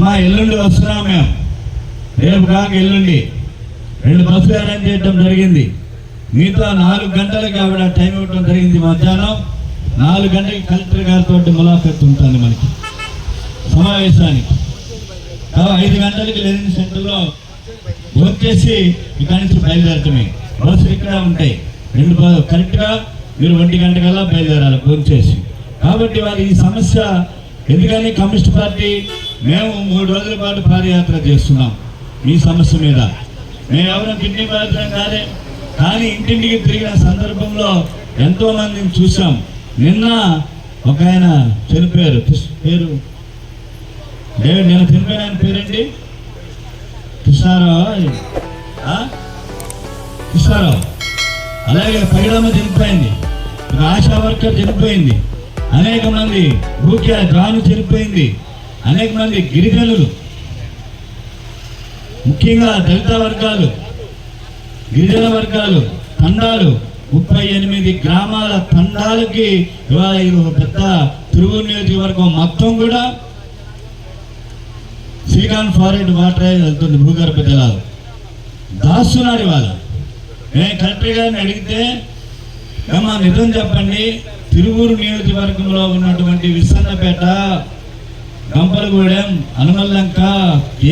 అమ్మా ఎల్లుండి వస్తున్నాం మేము, రేపు కాక ఎల్లుండి 2 బస్సులు అరేంజ్ చేయడం జరిగింది. మీతో 4 గంటలకి ఆవిడ టైం ఇవ్వడం జరిగింది. మధ్యాహ్నం 4 గంటలకి కలెక్టర్ గారితో ములాఖత్ ఉంటుంది మనకి సమావేశానికి. 5 గంటలకి లెనిన్ సెంటర్లో వచ్చేసి ఇక్కడి నుంచి బయలుదేరటమే. బస్సులు ఇక్కడ ఉంటాయి. 2 కరెక్ట్గా మీరు 1 గంట కల్లా బయలుదేరాలి భోంచేసి. కాబట్టి వారి ఈ సమస్య ఎందుకని కమ్యూనిస్ట్ పార్టీ మేము 3 రోజుల పాటు పాదయాత్ర చేస్తున్నాం మీ సమస్య మీద. మేము ఎవరైనా కిడ్నీ బాధితులం కాదే, కానీ ఇంటింటికి తిరిగిన సందర్భంలో ఎంతో మందిని చూసాం. నిన్న ఒక ఆయన చనిపోయారు, పేరు డేవిడ్, నేను చనిపోయిన ఆయన పేరేంటి? కృష్ణారావు. అలాగే పైడమ్మ చనిపోయింది, ఒక ఆశా వర్కర్ చనిపోయింది, అనేక మంది భూక్యా జాను చనిపోయింది, అనేక మంది గిరిజనులు, ముఖ్యంగా దళిత వర్గాలు, గిరిజన వర్గాలు, తండాలు, 38 గ్రామాల తండాలకి ఇవాళ ఇది ఒక పెద్ద తిరువూరు నియోజకవర్గం మొత్తం కూడా సిలికాన్ ఫారెస్ట్ వాటర్ వెళ్తుంది. భూగర్భ జలాలు దాస్తున్నారు. ఇవాళ నేను కలెక్టర్ గారిని అడిగితే, ఏమా నిజం చెప్పండి, తిరువూరు నియోజకవర్గంలో ఉన్నటువంటి విసన్నపేట, గంపలగూడెం, అనుమల్లంక,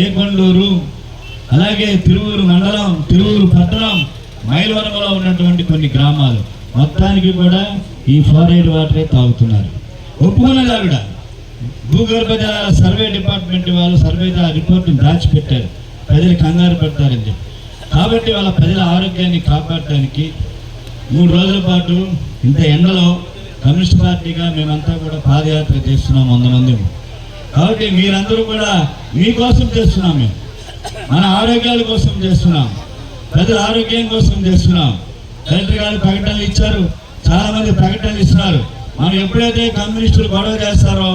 ఏకొండూరు, అలాగే తిరువూరు మండలం, తిరువూరు పట్టణం, మైలవరంలో ఉన్నటువంటి కొన్ని గ్రామాలు మొత్తానికి కూడా ఈ ఫారెస్ట్ వాటరే తాగుతున్నారు. ఒప్పుకున్నది ఆవిడ. భూగర్భ జలాల సర్వే డిపార్ట్మెంట్ వాళ్ళు సర్వే రిపోర్టును దాచిపెట్టారు, ప్రజలు కంగారు పెడతారని చెప్పి. కాబట్టి వాళ్ళ ప్రజల ఆరోగ్యాన్ని కాపాడటానికి 3 రోజుల పాటు ఇంత ఎండలో కమ్యూనిస్ట్ పార్టీగా మేమంతా కూడా పాదయాత్ర చేస్తున్నాం 100 మంది. కాబట్టి మీరందరూ కూడా మీకోసం చేస్తున్నాం, మేము మన ఆరోగ్యాల కోసం చేస్తున్నాం, ప్రజల ఆరోగ్యం కోసం చేస్తున్నాం. కలెక్టర్ గారు ప్రకటనలు ఇచ్చారు, చాలా మంది ప్రకటనలు ఇస్తున్నారు. మనం ఎప్పుడైతే కమ్యూనిస్టులు గొడవ చేస్తారో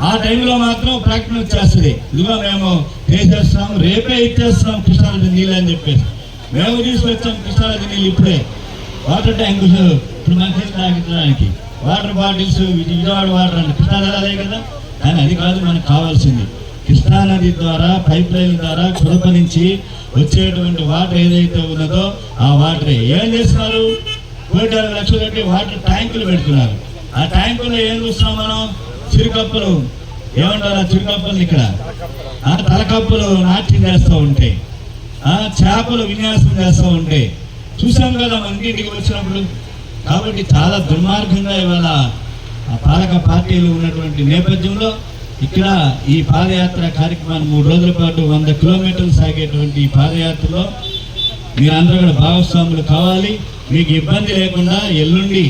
ఆ టైంలో మాత్రం ప్రకటన వచ్చేస్తుంది, ఇదిగో మేము చేసేస్తున్నాం, రేపే ఇచ్చేస్తున్నాం కృష్ణానది నీళ్ళు అని చెప్పేసి. మేము తీసుకొచ్చాం కృష్ణానది నీళ్ళు ఇప్పుడే. వాటర్ ట్యాంకులు ఇప్పుడు మనకి తాగించడానికి వాటర్ బాటిల్స్, విజయవాడ వాటర్ అంటే కృష్ణానది అదే కదా. కానీ అది కాదు మనకు కావాల్సింది. కృష్ణానది ద్వారా పైప్ లైన్ ద్వారా కురప నుంచి వచ్చేటువంటి వాటర్ ఏదైతే ఉన్నదో ఆ వాటర్ ఏం చేస్తున్నారు, 1.5 లక్షలు పెట్టి వాటర్ ట్యాంకులు పెడుతున్నారు. ఆ ట్యాంకుల్లో ఏం చూస్తున్నాం మనం, చిరుకప్పులు ఏమంటారు, ఆ చిరుకప్పులు ఇక్కడ తలకప్పులు నాట్యం చేస్తూ ఉంటాయి, చేపలు విన్యాసం చేస్తూ ఉంటాయి. చూసాం కదా మన ఇంటికి వచ్చినప్పుడు. కాబట్టి చాలా దుర్మార్గంగా ఇవాళ ఆ పాలక పార్టీలు ఉన్నటువంటి నేపథ్యంలో ఇక్కడ ఈ పాదయాత్ర కార్యక్రమాన్ని 3 రోజుల పాటు 100 కిలోమీటర్లు సాగేటువంటి ఈ పాదయాత్రలో మీరందరూ కూడా భాగస్వాములు కావాలి. మీకు ఇబ్బంది లేకుండా ఎల్లుండి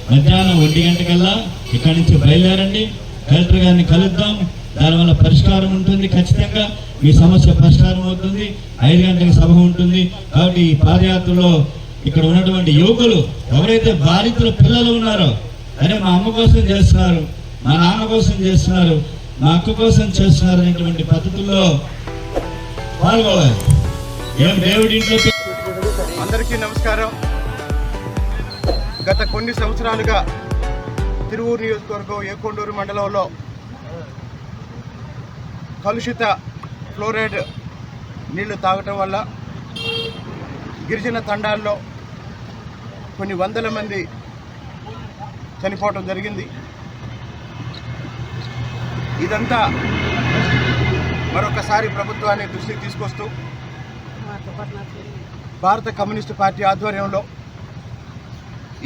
మధ్యాహ్నం 1 గంటకల్లా ఇక్కడి నుంచి బయలుదేరండి. కలెక్టర్ గారిని కలుద్దాం, దానివల్ల పరిష్కారం ఉంటుంది. ఖచ్చితంగా మీ సమస్య పరిష్కారం అవుతుంది. 5 గంటలకు సభ ఉంటుంది. కాబట్టి ఈ పాదయాత్రలో ఇక్కడ ఉన్నటువంటి యువకులు ఎవరైతే బాధితుల పిల్లలు ఉన్నారో, అరే మా అమ్మ కోసం చేస్తున్నారు, మా నాన్న కోసం చేస్తున్నారు, మా అక్క కోసం చేస్తున్నారు అనేటువంటి పద్ధతుల్లో పాల్గొవాలి. ఏం దేవుడి ఇంట్లో. అందరికీ నమస్కారం. గత కొన్ని సంవత్సరాలుగా తిరువూరు నియోజకవర్గం ఏకొండూరు మండలంలో కలుషిత ఫ్లోరైడ్ నీళ్లు తాగటం వల్ల గిరిజన తండాల్లో కొన్ని వందల మంది చనిపోవటం జరిగింది. ఇదంతా మరొకసారి ప్రభుత్వాన్ని దృష్టికి తీసుకొస్తూ భారత కమ్యూనిస్టు పార్టీ ఆధ్వర్యంలో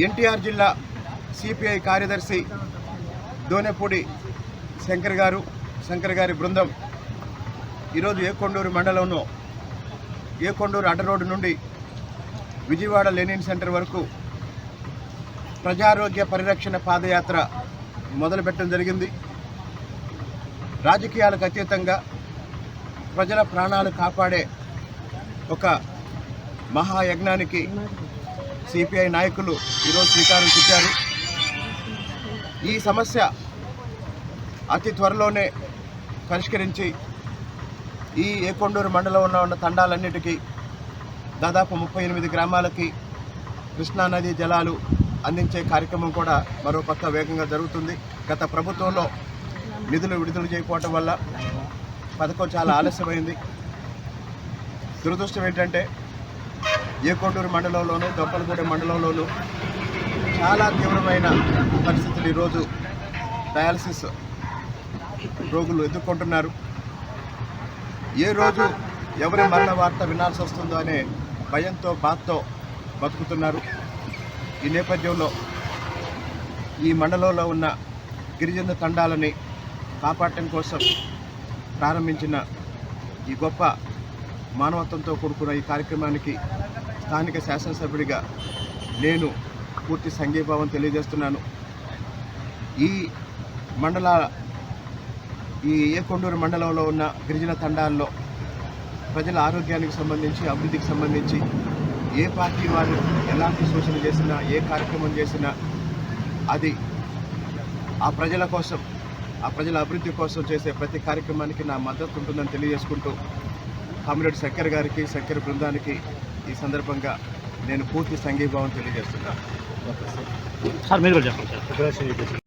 ఎన్టీఆర్ జిల్లా సిపిఐ కార్యదర్శి దోనెపూడి శంకర్ గారి బృందం ఈరోజు ఏకొండూరు మండలంలో ఏకొండూరు అడ్డ రోడ్డు నుండి విజయవాడ లెనిన్ సెంటర్ వరకు ప్రజారోగ్య పరిరక్షణ పాదయాత్ర మొదలుపెట్టడం జరిగింది. రాజకీయాలకు అతీతంగా ప్రజల ప్రాణాలు కాపాడే ఒక మహాయజ్ఞానికి సిపిఐ నాయకులు ఈరోజు శ్రీకారం చుట్టారు. ఈ సమస్య అతి త్వరలోనే పరిష్కరించి ఈ ఏకొండూరు మండలంలో ఉన్న తండాలన్నిటికీ దాదాపు 38 గ్రామాలకి కృష్ణానది జలాలు అందించే కార్యక్రమం కూడా మరో పక్క వేగంగా జరుగుతుంది. గత ప్రభుత్వంలో నిధులు విడుదల చేయకపోవటం వల్ల పథకం చాలా ఆలస్యమైంది. దురదృష్టం ఏంటంటే ఏకొండూరు మండలంలోనూ దొప్పలగూడెం మండలంలోనూ చాలా తీవ్రమైన పరిస్థితులు ఈరోజు డయాలసిస్ రోగులు ఎదుర్కొంటున్నారు. ఏ రోజు ఎవరి మరణ వార్త వినాల్సి వస్తుందో అనే భయంతో బాధతో బతుకుతున్నారు. ఈ నేపథ్యంలో ఈ మండలంలో ఉన్న గిరిజన తండాలని కాపాడటం కోసం ప్రారంభించిన ఈ గొప్ప మానవత్వంతో కూడుకున్న ఈ కార్యక్రమానికి స్థానిక శాసనసభ్యుడిగా నేను పూర్తి సంఘీభావం తెలియజేస్తున్నాను. ఈ ఏకొండూరు మండలంలో ఉన్న గిరిజన తండాల్లో ప్రజల ఆరోగ్యానికి సంబంధించి, అభివృద్ధికి సంబంధించి ఏ పార్టీ వారు ఎలాంటి సూచన చేసినా, ఏ కార్యక్రమం చేసినా అది ఆ ప్రజల కోసం, ఆ ప్రజల అభివృద్ధి కోసం చేసే ప్రతి కార్యక్రమానికి నా మద్దతు ఉంటుందని తెలియజేసుకుంటూ కామ్రేడ్ శంకర్ గారికి, శంకర్ బృందానికి ఈ సందర్భంగా నేను పూర్తి సంఘీభావం తెలియజేస్తున్నాను. సార్ మీరు చెప్పండి సార్.